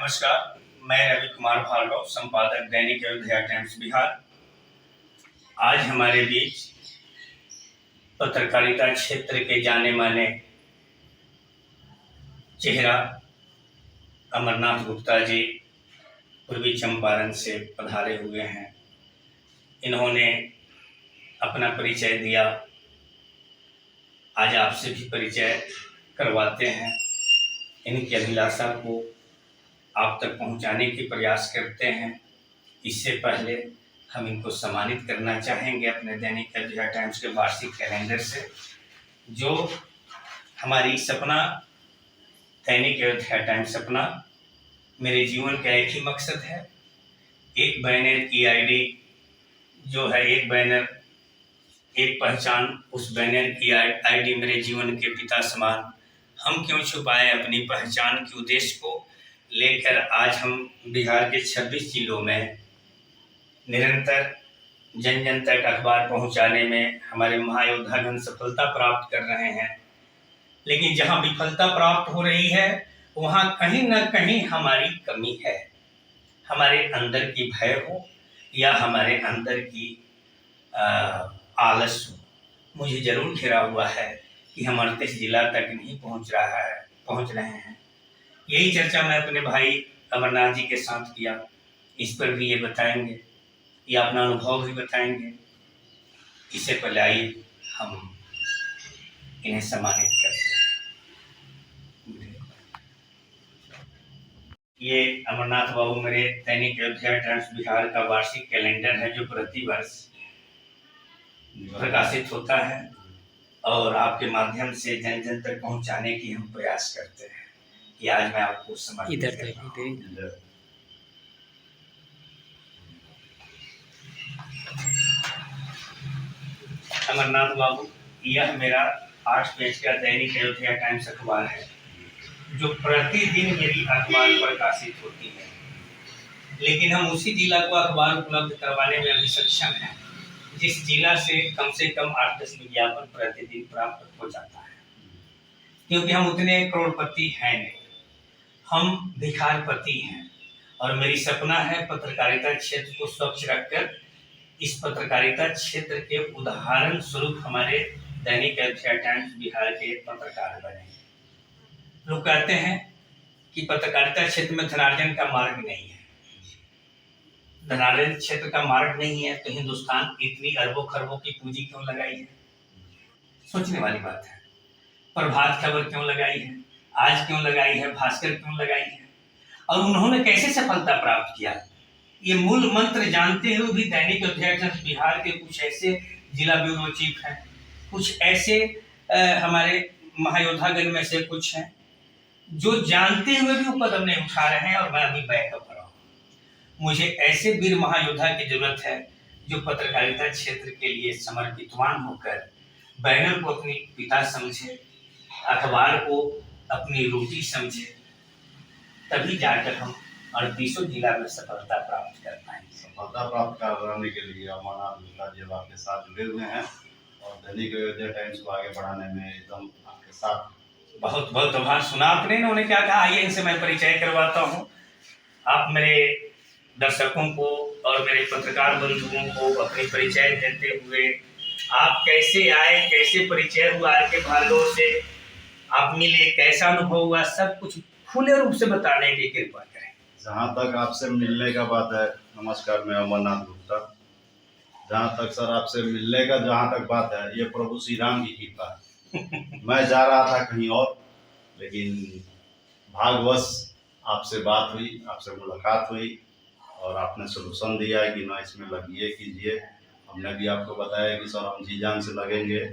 नमस्कार, मैं रवि कुमार भार्गव, संपादक दैनिक अयोध्या टाइम्स बिहार। आज हमारे बीच पत्रकारिता क्षेत्र के जाने माने चेहरा अमरनाथ गुप्ता जी पूर्वी चंपारण से पधारे हुए हैं। इन्होंने अपना परिचय दिया, आज आपसे भी परिचय करवाते हैं। इनकी अभिलाषा को आप तक पहुंचाने के प्रयास करते हैं। इससे पहले हम इनको सम्मानित करना चाहेंगे अपने दैनिक अयोध्या टाइम्स के वार्षिक कैलेंडर से, जो हमारी सपना दैनिक अयोध्या टाइम्स सपना मेरे जीवन का एक ही मकसद है। एक बैनर की आईडी जो है, एक बैनर एक पहचान, उस बैनर की आईडी मेरे जीवन के पिता समान। हम क्यों छुपाएं अपनी पहचान के उद्देश्य को लेकर आज हम बिहार के 26 जिलों में निरंतर जन जन तक अखबार पहुंचाने में हमारे महायोद्धागण सफलता प्राप्त कर रहे हैं। लेकिन जहां विफलता प्राप्त हो रही है वहां कहीं न कहीं हमारी कमी है। हमारे अंदर की भय हो या हमारे अंदर की आलस हो, मुझे जरूर घिरा हुआ है कि हम 38 जिला तक नहीं पहुंच रहे हैं। यही चर्चा मैं अपने भाई अमरनाथ जी के साथ किया। इस पर भी ये बताएंगे या अपना अनुभव भी बताएंगे। इससे पहले आइए हम इन्हें सम्मानित करते हैं। ये अमरनाथ बाबू मेरे दैनिक अयोध्या टाइम्स बिहार का वार्षिक कैलेंडर है, जो प्रतिवर्ष प्रकाशित होता है और आपके माध्यम से जन जन तक पहुंचाने की हम प्रयास करते हैं। कि आज मैं आपको समर्पित करता हूं। अमरनाथ बाबू, यह मेरा 8 पेज का दैनिक अयोध्या टाइम्स अखबार है, जो प्रतिदिन मेरी अखबार प्रकाशित होती है। लेकिन हम उसी जिला को अखबार उपलब्ध करवाने में अभी सक्षम हैं जिस जिला से कम 8-10 विज्ञापन प्रतिदिन प्राप्त हो जाता है। क्योंकि हम उतने करोड़पति हैं नहीं, हम भिखारपति हैं। और मेरी सपना है पत्रकारिता क्षेत्र को स्वच्छ रखकर इस पत्रकारिता क्षेत्र के उदाहरण स्वरूप हमारे दैनिक अयोध्या टाइम्स बिहार के पत्रकार बने। लोग कहते हैं कि पत्रकारिता क्षेत्र में धनार्जन का मार्ग नहीं है। धनार्जन क्षेत्र का मार्ग नहीं है तो हिंदुस्तान इतनी अरबों खरबों की पूंजी क्यों लगाई है? सोचने वाली बात है। प्रभात खबर क्यों लगाई है? आज क्यों लगाई है? भास्कर क्यों लगाई है? और उन्होंने कैसे सफलता प्राप्त किया? ये मूल मंत्र जानते हुए भी दैनिक अयोध्या टाइम्स बिहार के कुछ ऐसे जिला ब्यूरो चीफ हैं, कुछ ऐसे हमारे महायोद्धागण में से कुछ हैं जो जानते हुए भी वो कदम नहीं उठा रहे हैं, और मैं अभी बैकअप रहा हूँ। मुझे ऐसे वीर महायोद्धा की जरूरत है जो पत्रकारिता क्षेत्र के लिए समर्पितवान होकर बैनर को अपनी पिता समझे, अखबार को अपनी रोटी समझे, तभी जाकर हम 38 जिला में सफलता प्राप्त कर पाएंगे। सफलता प्राप्त करने के लिए अमरनाथ गुप्ता जी आपके साथ जुड़े हुए हैं और दैनिक अयोध्या टाइम्स को आगे बढ़ाने में एकदम आपके साथ। बहुत बहुत आभार। सुना आपने उन्होंने क्या कहा? आइए इनसे मैं परिचय करवाता हूँ। आप मेरे दर्शकों को और मेरे पत्रकार बंधुओं को अपनी परिचय देते हुए, आप कैसे आए, कैसे परिचय हुआ के भार्गव से, आप मिले, कैसा अनुभव हुआ, सब कुछ खुले रूप से बताने की कृपा करें। जहाँ तक आपसे मिलने का बात है, नमस्कार, मैं अमरनाथ गुप्ता। जहाँ तक सर आपसे मिलने का जहाँ तक बात है, ये प्रभु श्री राम की कृपा है। मैं जा रहा था कहीं और, लेकिन भाग्यवश आपसे बात हुई, आपसे मुलाकात हुई और आपने सलूशन दिया है कि ना इसमें लगिए, कीजिए। हमने भी आपको बताया कि सर हम जी जान से लगेंगे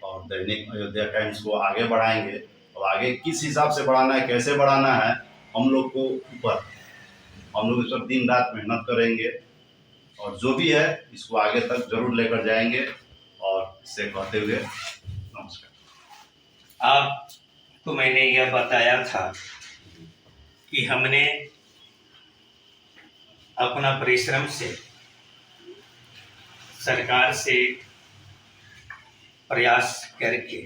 और दैनिक अयोध्या टाइम्स को आगे बढ़ाएंगे। और आगे किस हिसाब से बढ़ाना है, कैसे बढ़ाना है, हम लोग को ऊपर, हम लोग इस पर दिन रात मेहनत करेंगे और जो भी है इसको आगे तक जरूर लेकर जाएंगे। और इससे कहते हुए नमस्कार। आपको मैंने यह बताया था कि हमने अपना परिश्रम से सरकार से प्रयास करके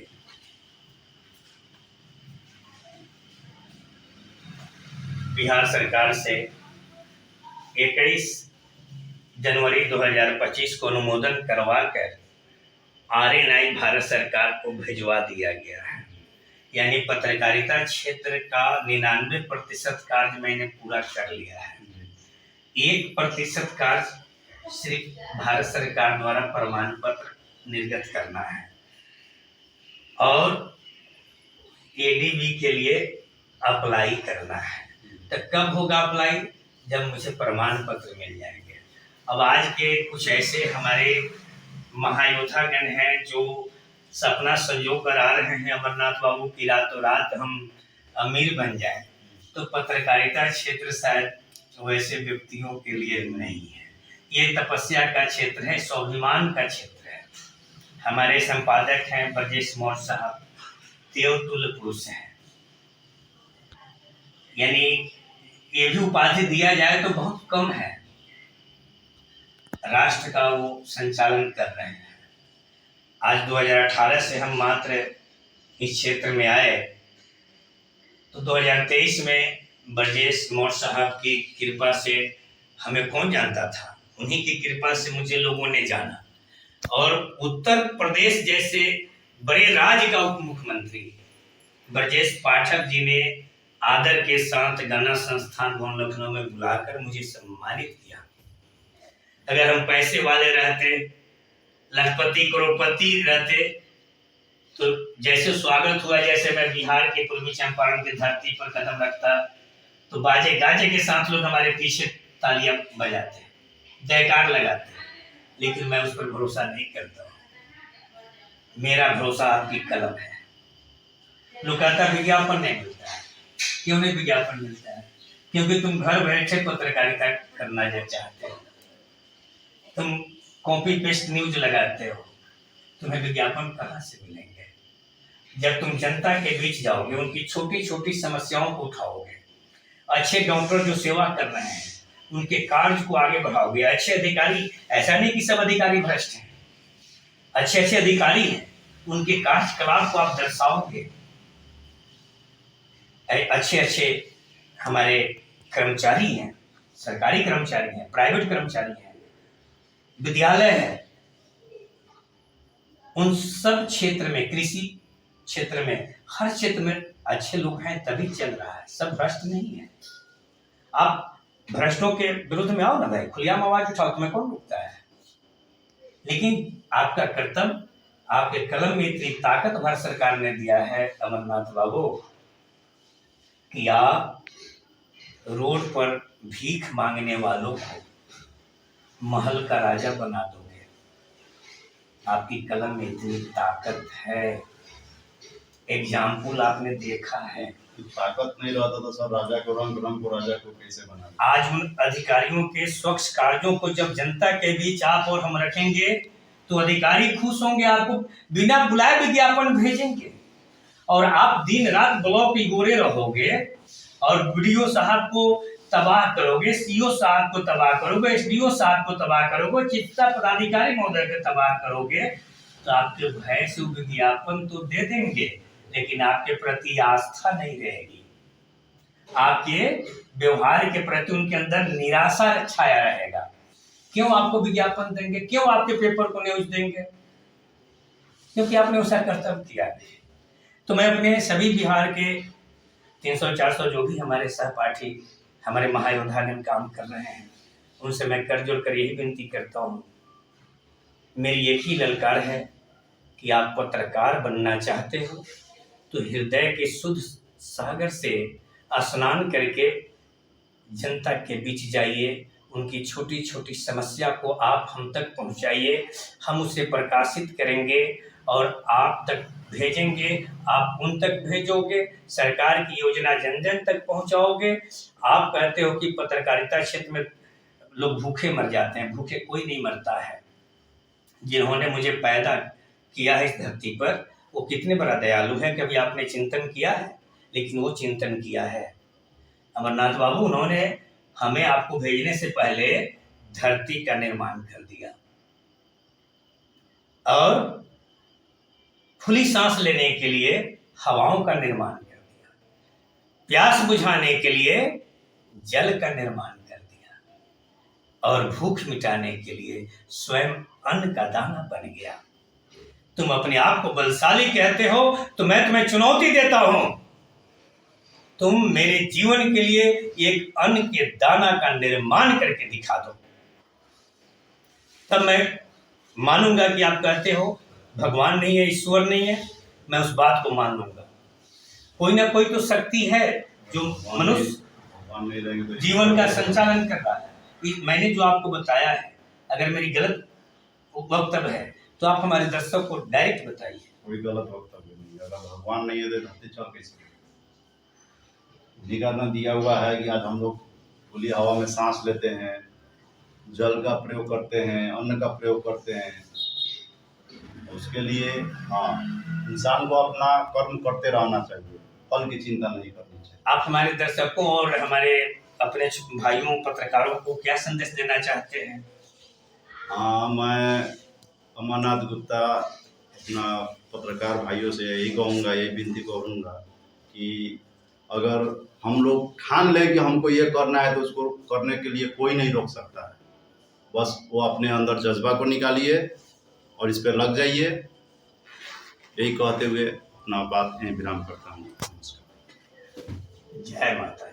बिहार सरकार से 21 जनवरी 2025 को अनुमोदन करवा कर RNI भारत सरकार को भिजवा दिया गया है। यानी पत्रकारिता क्षेत्र का 99% कार्य मैंने पूरा कर लिया है। 1% कार्य सिर्फ भारत सरकार द्वारा प्रमाण पत्र निर्गत करना है और ADB के लिए अप्लाई करना है। तो कब होगा अप्लाई? जब मुझे प्रमाण पत्र मिल जाएंगे। अब आज के कुछ ऐसे हमारे महायोद्धागण हैं जो सपना संजो कर आ रहे हैं अमरनाथ बाबू की रातों रात हम अमीर बन जाएं, तो पत्रकारिता क्षेत्र शायद वैसे व्यक्तियों के लिए नहीं है। ये तपस्या का क्षेत्र है, स्वाभिमान का क्षेत्र है। हमारे संपादक हैं ब्रजेश मौर्य साहब, देवतुल्य पुरुष हैं। यानी ये भी उपाधि दिया जाए तो बहुत कम है। राष्ट्र का वो संचालन कर रहे हैं। आज 2018 से हम मात्र इस क्षेत्र में आए तो 2023 में ब्रजेश मौर्य साहब की कृपा से हमें कौन जानता था, उन्हीं की कृपा से मुझे लोगों ने जाना। और उत्तर प्रदेश जैसे बड़े राज्य का उप मुख्यमंत्री ब्रजेश पाठक जी ने आदर के साथ गन्ना संस्थान भवन लखनऊ में बुलाकर मुझे सम्मानित किया। अगर हम पैसे वाले रहते, लखपति करोड़पति रहते, तो जैसे स्वागत हुआ, जैसे मैं बिहार के पूर्वी चंपारण की धरती पर कदम रखता तो बाजे गाजे के साथ लोग हमारे पीछे तालियां बजाते, जयकार लगाते, लेकिन मैं उस पर भरोसा नहीं करता हूँ। मेरा भरोसा आपकी कलम है। लोग कहता विज्ञापन नहीं मिलता है। क्यों नहीं विज्ञापन मिलता है? क्योंकि तुम घर बैठे पत्रकारिता करना चाहते हो, तुम कॉपी पेस्ट न्यूज लगाते हो, तुम्हें विज्ञापन कहाँ से मिलेंगे? जब तुम जनता के बीच जाओगे, उनकी छोटी छोटी समस्याओं को उठाओगे, अच्छे डॉक्टर जो सेवा कर रहे हैं उनके कार्य को आगे बढ़ाओगे, अच्छे अधिकारी, ऐसा नहीं कि सब अधिकारी भ्रष्ट हैं, अच्छे अच्छे अधिकारी हैं, उनके कार्यकलाप को आप दर्शाओगे, अच्छे अच्छे हमारे कर्मचारी हैं, सरकारी कर्मचारी हैं, प्राइवेट कर्मचारी हैं, विद्यालय है, उन सब क्षेत्र में, कृषि क्षेत्र में, हर क्षेत्र में अच्छे लोग हैं तभी चल रहा है। सब भ्रष्ट नहीं है। आप भ्रष्टों के विरुद्ध में आओ ना भाई, खुलेआम आवाज उठाओ, तुम्हें कौन रोकता है? लेकिन आपका कर्तव्य, आपके कलम में इतनी ताकत भारत सरकार ने दिया है अमरनाथ बाबू कि आप रोड पर भीख मांगने वालों को महल का राजा बना दोगे। आपकी कलम में इतनी ताकत है। एग्जाम्पल आपने देखा है। ताकत नहीं रहता तो सर राजा को रंग को राजा को कैसे बना? आज उन अधिकारियों के स्वच्छ कार्यों को जब जनता के बीच आप और हम रखेंगे तो अधिकारी खुश होंगे, आपको बिना बुलाए विज्ञापन भेजेंगे। और आप दिन रात ब्लॉक की गोरे रहोगे और BDO साहब को तबाह करोगे, CO साहब को तबाह करोगे, SDO साहब को तबाह करोगे, चिकित्सा पदाधिकारी महोदय को तबाह करोगे, तो आपके भय से विज्ञापन तो दे देंगे, लेकिन आपके प्रति आस्था नहीं रहेगी। आपके व्यवहार के प्रति उनके अंदर निराशा छाया रहेगा। क्यों आपको विज्ञापन देंगे? क्यों आपके पेपर को न्यूज देंगे? क्योंकि आपने उसका कर्तव्य किया नहीं। तो मैं अपने सभी बिहार के 300-400 जो भी हमारे सहपाठी, हमारे महायोद्धागण काम कर रहे हैं, उनसे मैं कर जोड़ कर यही विनती करता हूँ, मेरी एक ही ललकार है कि आप पत्रकार बनना चाहते हो तो हृदय के शुद्ध सागर से स्नान करके जनता के बीच जाइए, उनकी छोटी छोटी समस्या को आप हम तक पहुंचाइए, हम उसे प्रकाशित करेंगे और आप तक भेजेंगे, आप उन तक भेजोगे, सरकार की योजना जन जन तक पहुंचाओगे। आप कहते हो कि पत्रकारिता क्षेत्र में लोग भूखे मर जाते हैं, भूखे कोई नहीं मरता है। जिन्होंने मुझे पैदा किया है इस धरती पर, वो कितने बड़ा दयालु है, कभी आपने चिंतन किया है? लेकिन वो चिंतन किया है अमरनाथ बाबू। उन्होंने हमें आपको भेजने से पहले धरती का निर्माण कर दिया और खुली सांस लेने के लिए हवाओं का निर्माण कर दिया, प्यास बुझाने के लिए जल का निर्माण कर दिया और भूख मिटाने के लिए स्वयं अन्न का दाना बन गया। तुम अपने आप को बलशाली कहते हो तो मैं तुम्हें चुनौती देता हूं, तुम मेरे जीवन के लिए एक अन्न के दाना का निर्माण करके दिखा दो, तब मैं मानूंगा कि आप कहते हो भगवान नहीं है, ईश्वर नहीं है। मैं उस बात को मान लूंगा। कोई ना कोई तो शक्ति है जो मनुष्य जीवन का संचालन कर रहा है। मैंने जो आपको बताया है, अगर मेरी गलत वक्तव्य है तो आप हमारे दर्शक को डायरेक्ट बताइए। कोई गलत वक्तव्य नहीं है। अगर भगवान नहीं है तो धरती चल कैसे? उन्हीं का ना दिया हुआ है कि आज हम लोग खुली हवा में सांस लेते हैं, जल का प्रयोग करते हैं, अन्न का प्रयोग करते हैं। उसके लिए हाँ, इंसान को अपना कर्म करते रहना चाहिए, फल की चिंता नहीं करनी चाहिए। आप हमारे दर्शकों और हमारे अपने भाइयों पत्रकारों को क्या संदेश देना चाहते हैं? हाँ, मैं अमरनाथ गुप्ता अपना पत्रकार भाइयों से यही कहूँगा, यही विनती करूँगा कि अगर हम लोग ठान लें कि हमको ये करना है तो उसको करने के लिए कोई नहीं रोक सकता है। बस वो अपने अंदर जज्बा को निकालिए और इस पर लग जाइए। यही कहते हुए अपना बात यहीं विराम करता हूँ। जय माता।